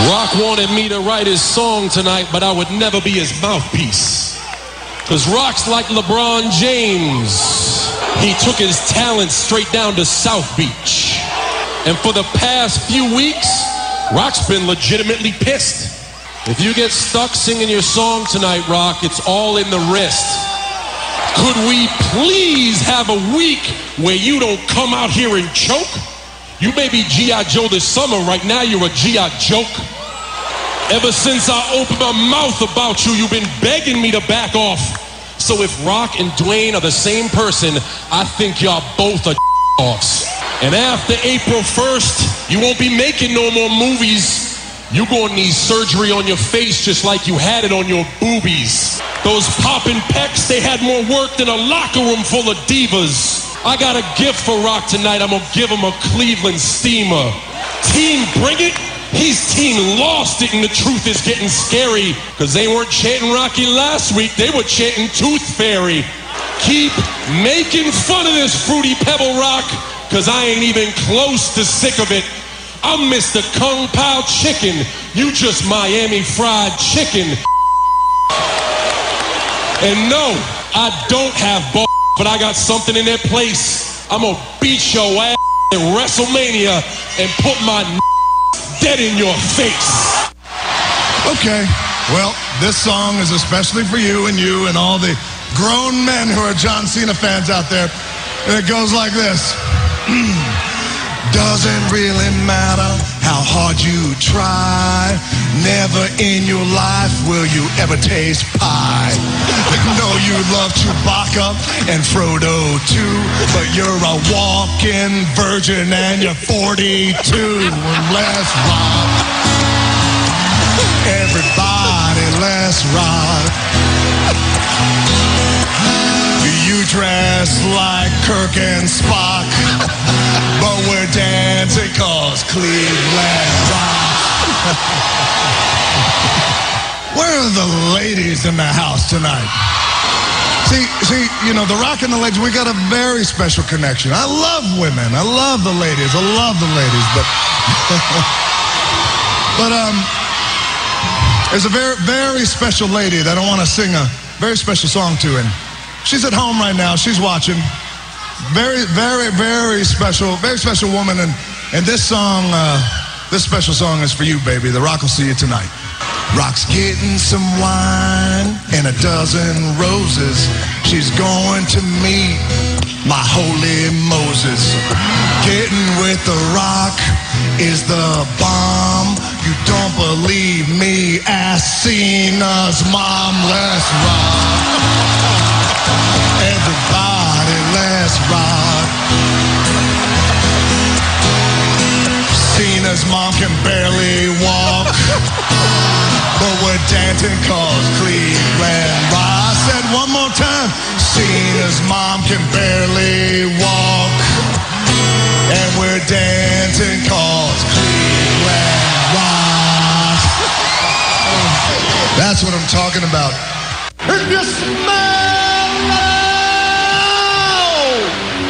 Rock wanted me to write his song tonight, but I would never be his mouthpiece. Because Rock's like LeBron James. He took his talent straight down to South Beach. And for the past few weeks, Rock's been legitimately pissed. If you get stuck singing your song tonight, Rock, it's all in the wrist. Could we please have a week where you don't come out here and choke? You may be G.I. Joe this summer. Right now, you're a G.I. joke. Ever since I opened my mouth about you, you've been begging me to back off. So if Rock and Dwayne are the same person, I think y'all both are offs. And after April 1st, you won't be making no more movies. You're gonna need surgery on your face just like you had it on your boobies. Those popping pecs, they had more work than a locker room full of divas. I got a gift for Rock tonight. I'm gonna give him a Cleveland steamer. Team Bring It, he's team Lost It, and the truth is getting scary. Cause they weren't chanting Rocky last week, they were chanting Tooth Fairy. Keep making fun of this Fruity Pebble Rock, cause I ain't even close to sick of it. I'm Mr. Kung Pao Chicken, you just Miami Fried Chicken. And no, I don't have balls, but I got something in their place. I'm gonna beat your ass at WrestleMania and put my dead in your face. Okay, well, this song is especially for you and all the grown men who are John Cena fans out there. And it goes like this. Doesn't really matter how hard you try. Never in your life will you ever taste pie. No, you love Chewbacca and Frodo too, but you're a walking virgin and you're 42. Let's rock. Everybody, let's rock. You dress like Kirk and Spock, but we're dancing cause Cleveland rock. Where are the ladies in the house tonight? See, you know, the Rock and the ladies, we got a very special connection. I love women. I love the ladies. I love the ladies, but there's a very, very special lady that I want to sing a very special song to, and she's at home right now. She's watching. Very, very, very special woman. And this song, this special song is for you, baby. The Rock will see you tonight. Rock's getting some wine and a dozen roses. She's going to meet my holy Moses. Getting with the Rock is the bomb. You don't believe me? Ask Cena's mom. Let's rock. Everybody, let's rock. Cena's mom can barely walk, but we're dancing cause Cleveland rock. I said one more time. Cena's mom can barely walk, and we're dancing cause Cleveland rock. That's what I'm talking about. If you smell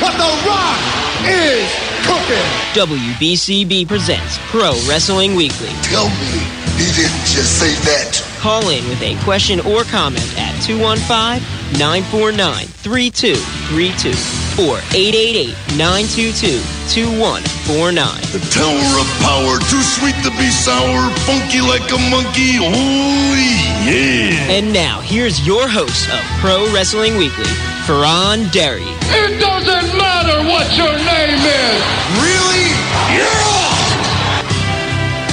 what the Rock is cooking. WBCB presents Pro Wrestling Weekly. Tell me he didn't just say that. Call in with a question or comment at 215-949-3232 or 888-922-2149. The Tower of Power, too sweet to be sour, funky like a monkey, oh yeah. And now, here's your host of Pro Wrestling Weekly, Fearon Derry. It doesn't matter what your name is. Really? Yeah!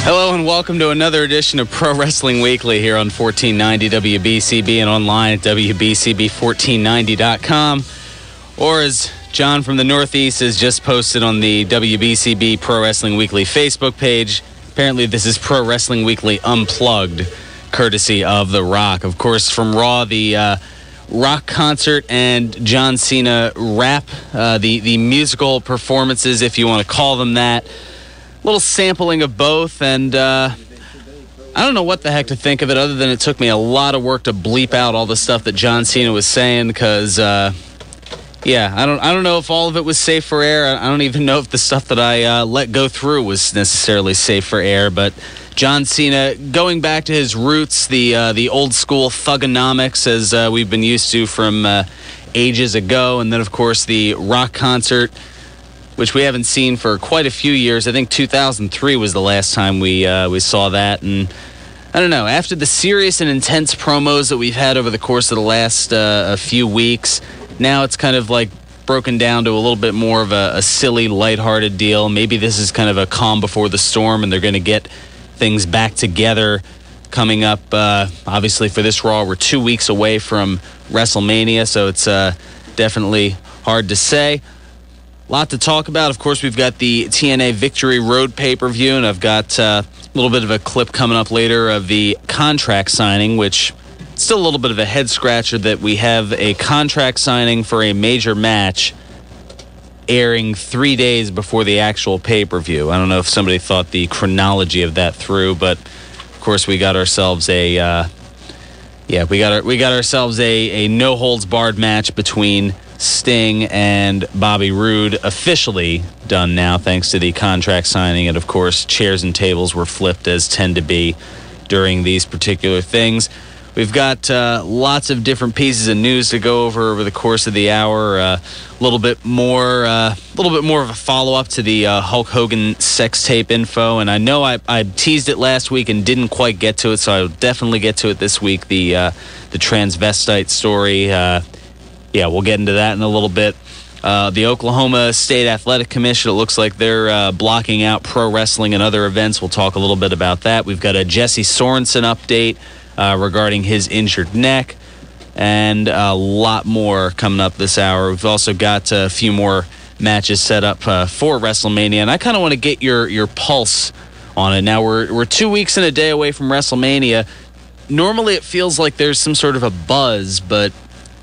Hello and welcome to another edition of Pro Wrestling Weekly here on 1490 WBCB and online at WBCB1490.com. Or as John from the Northeast has just posted on the WBCB Pro Wrestling Weekly Facebook page, apparently this is Pro Wrestling Weekly Unplugged, courtesy of The Rock. Of course, from Raw, the Rock concert and John Cena rap, the musical performances, if you want to call them that. A little sampling of both, and I don't know what the heck to think of it other than it took me a lot of work to bleep out all the stuff that John Cena was saying because, Yeah, I don't know if all of it was safe for air. I don't even know if the stuff that I let go through was necessarily safe for air. But John Cena, going back to his roots, the old school thugonomics as we've been used to from ages ago, and then of course the Rock concert, which we haven't seen for quite a few years. I think 2003 was the last time we saw that, and I don't know. After the serious and intense promos that we've had over the course of the last a few weeks. Now it's kind of like broken down to a little bit more of a silly, lighthearted deal. Maybe this is kind of a calm before the storm, and they're going to get things back together coming up. Obviously, for this Raw, we're 2 weeks away from WrestleMania, so it's definitely hard to say. A lot to talk about. Of course, we've got the TNA Victory Road pay-per-view, and I've got a little bit of a clip coming up later of the contract signing, which... still a little bit of a head-scratcher that we have a contract signing for a major match airing 3 days before the actual pay-per-view. I don't know if somebody thought the chronology of that through, but of course we got ourselves a no-holds-barred match between Sting and Bobby Roode, officially done now thanks to the contract signing, and of course chairs and tables were flipped as tend to be during these particular things. We've got lots of different pieces of news to go over the course of the hour. A little bit more of a follow-up to the Hulk Hogan sex tape info. And I know I teased it last week and didn't quite get to it, so I'll definitely get to it this week. The transvestite story. We'll get into that in a little bit. The Oklahoma State Athletic Commission, it looks like they're blocking out pro wrestling and other events. We'll talk a little bit about that. We've got a Jesse Sorensen update regarding his injured neck, and a lot more coming up this hour. We've also got a few more matches set up for WrestleMania, and I kind of want to get your pulse on it. Now, we're 2 weeks and a day away from WrestleMania. Normally, it feels like there's some sort of a buzz, but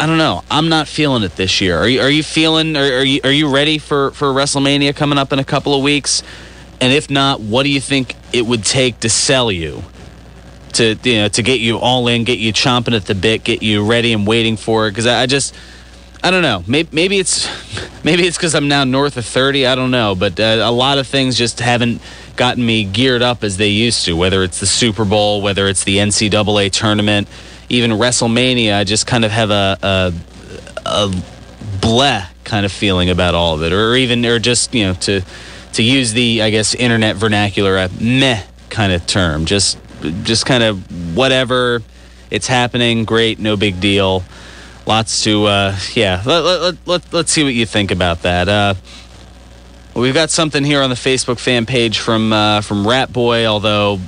I don't know. I'm not feeling it this year. Are you feeling? Are you ready for WrestleMania coming up in a couple of weeks? And if not, what do you think it would take to sell you? To get you all in, get you chomping at the bit, get you ready and waiting for it. Because I don't know. Maybe it's because I'm now north of 30. I don't know, but a lot of things just haven't gotten me geared up as they used to. Whether it's the Super Bowl, whether it's the NCAA tournament, even WrestleMania, I just kind of have a bleh kind of feeling about all of it, or just to use the, I guess, internet vernacular, a meh kind of term. Just kind of whatever, it's happening, great, no big deal. Lots to let's see what you think about that. We've got something here on the Facebook fan page from Rat Boy, although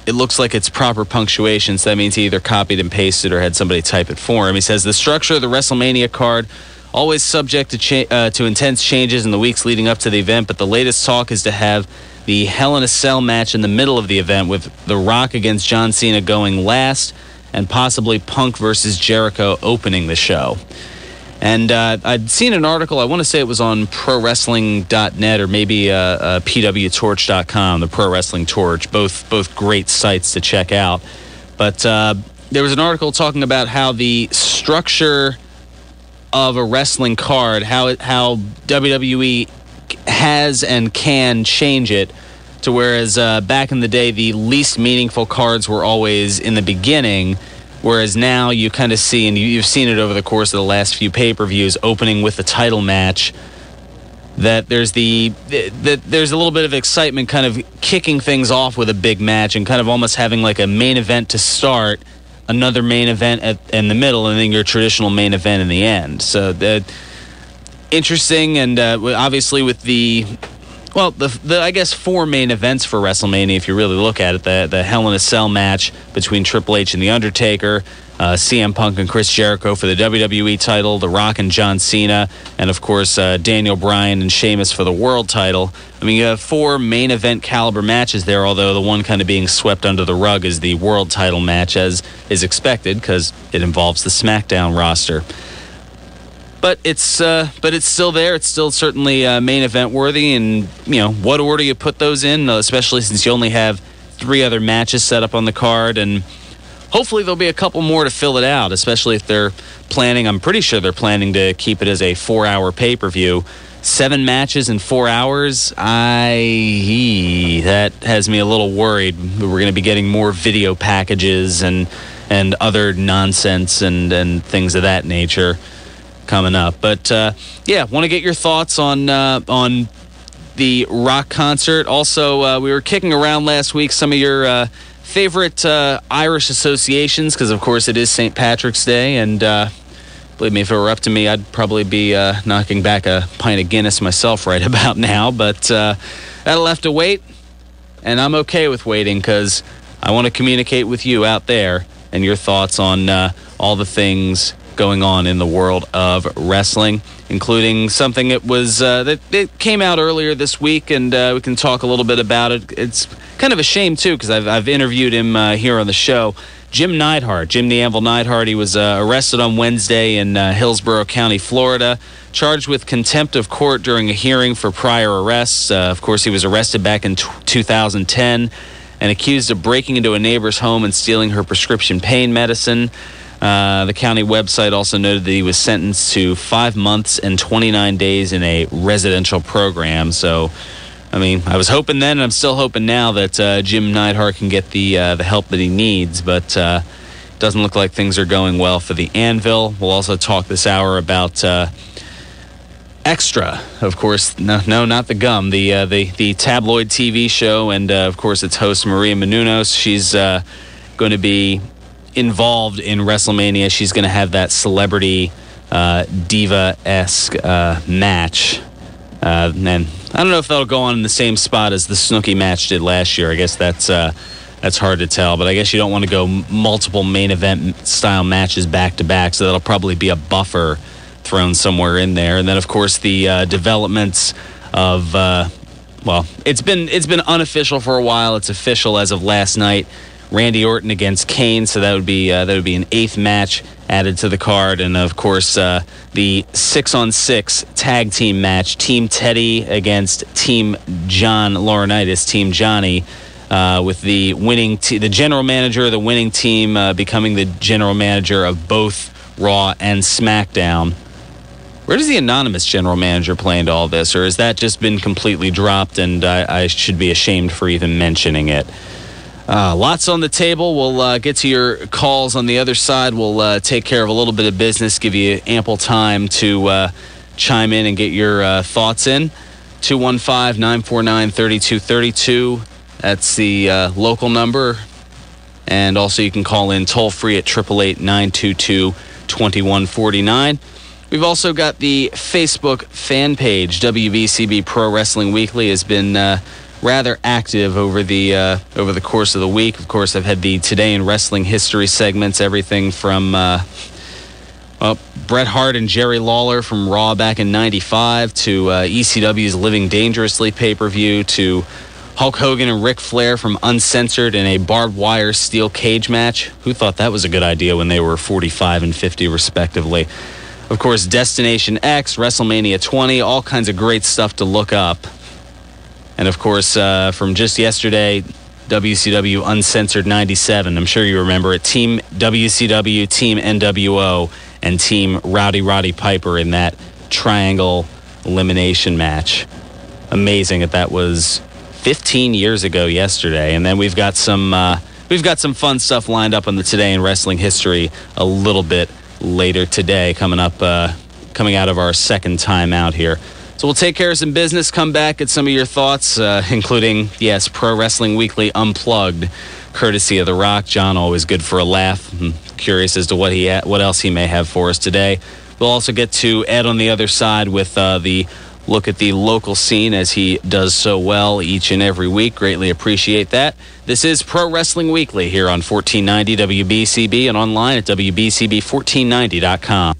it looks like it's proper punctuation, so that means he either copied and pasted or had somebody type it for him. He says, the structure of the WrestleMania card always subject to intense changes in the weeks leading up to the event, but the latest talk is to have the Hell in a Cell match in the middle of the event, with The Rock against John Cena going last, and possibly Punk versus Jericho opening the show. And I'd seen an article, I want to say it was on ProWrestling.net or maybe PWTorch.com, the Pro Wrestling Torch, both great sites to check out. But there was an article talking about how the structure of a wrestling card, how WWE has and can change it to whereas back in the day the least meaningful cards were always in the beginning, whereas now you kind of see, and you've seen it over the course of the last few pay-per-views, opening with the title match, that there's a little bit of excitement kind of kicking things off with a big match and kind of almost having like a main event to start, another main event in the middle, and then your traditional main event in the end. So interesting, and obviously with the I guess 4 main events for WrestleMania, if you really look at it, the Hell in a Cell match between Triple H and The Undertaker, CM Punk and Chris Jericho for the WWE title, The Rock and John Cena, and of course Daniel Bryan and Sheamus for the world title. I mean, you have 4 main event caliber matches there, although the one kind of being swept under the rug is the world title match, as is expected, because it involves the SmackDown roster. But it's still there. It's still certainly main event worthy, and what order you put those in, especially since you only have 3 other matches set up on the card, and hopefully there'll be a couple more to fill it out, especially if they're planning. I'm pretty sure they're planning to keep it as a 4-hour pay-per-view. 7 matches in 4 hours. That has me a little worried. We're going to be getting more video packages and other nonsense and things of that nature coming up. But want to get your thoughts on the Rock concert. Also, we were kicking around last week some of your favorite Irish associations, because of course it is St. Patrick's Day, and believe me, if it were up to me, I'd probably be knocking back a pint of Guinness myself right about now. But that'll have to wait, and I'm okay with waiting, because I want to communicate with you out there and your thoughts on all the things going on in the world of wrestling, including something that it came out earlier this week, and we can talk a little bit about it. It's kind of a shame, too, because I've interviewed him here on the show. Jim Neidhart, Jim the Anvil Neidhart, he was arrested on Wednesday in Hillsborough County, Florida, charged with contempt of court during a hearing for prior arrests. Of course, he was arrested back in 2010 and accused of breaking into a neighbor's home and stealing her prescription pain medicine. The county website also noted that he was sentenced to 5 months and 29 days in a residential program. So, I mean, I was hoping then, and I'm still hoping now, that Jim Neidhart can get the help that he needs, but doesn't look like things are going well for the Anvil. We'll also talk this hour about Extra, of course. No, not the gum. The tabloid TV show, and of course its host Maria Menounos. She's going to be involved in WrestleMania. She's going to have that celebrity diva-esque match, and I don't know if that'll go on in the same spot as the Snooki match did last year. I guess that's hard to tell, but I guess you don't want to go multiple main event style matches back to back, so that'll probably be a buffer thrown somewhere in there. And then of course the developments of it's been unofficial for a while. It's official as of last night. Randy Orton against Kane, so that would be an 8th match added to the card, and of course the 6-on-6 tag team match, Team Teddy against Team John Laurinaitis, Team Johnny, with the winning the general manager of the winning team becoming the general manager of both Raw and SmackDown. Where does the anonymous general manager play into all this, or has that just been completely dropped and I should be ashamed for even mentioning it? Lots on the table. We'll get to your calls on the other side. We'll take care of a little bit of business, give you ample time to chime in and get your thoughts in. 215-949-3232. That's the local number. And also you can call in toll-free at 888-922-2149. We've also got the Facebook fan page. WBCB Pro Wrestling Weekly has been rather active over the course of the week. Of course, I've had the Today in Wrestling History segments, everything from Bret Hart and Jerry Lawler from Raw back in '95 to ECW's Living Dangerously pay-per-view to Hulk Hogan and Ric Flair from Uncensored in a barbed wire steel cage match. Who thought that was a good idea when they were 45 and 50 respectively? Of course, Destination X, WrestleMania 20, all kinds of great stuff to look up. And of course, from just yesterday, WCW Uncensored 97. I'm sure you remember it. Team WCW, Team NWO, and Team Roddy Piper in that triangle elimination match. Amazing that was 15 years ago yesterday. And then we've got some fun stuff lined up on the Today in Wrestling History a little bit later today, coming out of our second time out here. So we'll take care of some business, come back, get some of your thoughts, including, yes, Pro Wrestling Weekly Unplugged, courtesy of The Rock. John, always good for a laugh. I'm curious as to what else he may have for us today. We'll also get to Ed on the other side with the look at the local scene, as he does so well each and every week. Greatly appreciate that. This is Pro Wrestling Weekly here on 1490 WBCB and online at WBCB1490.com.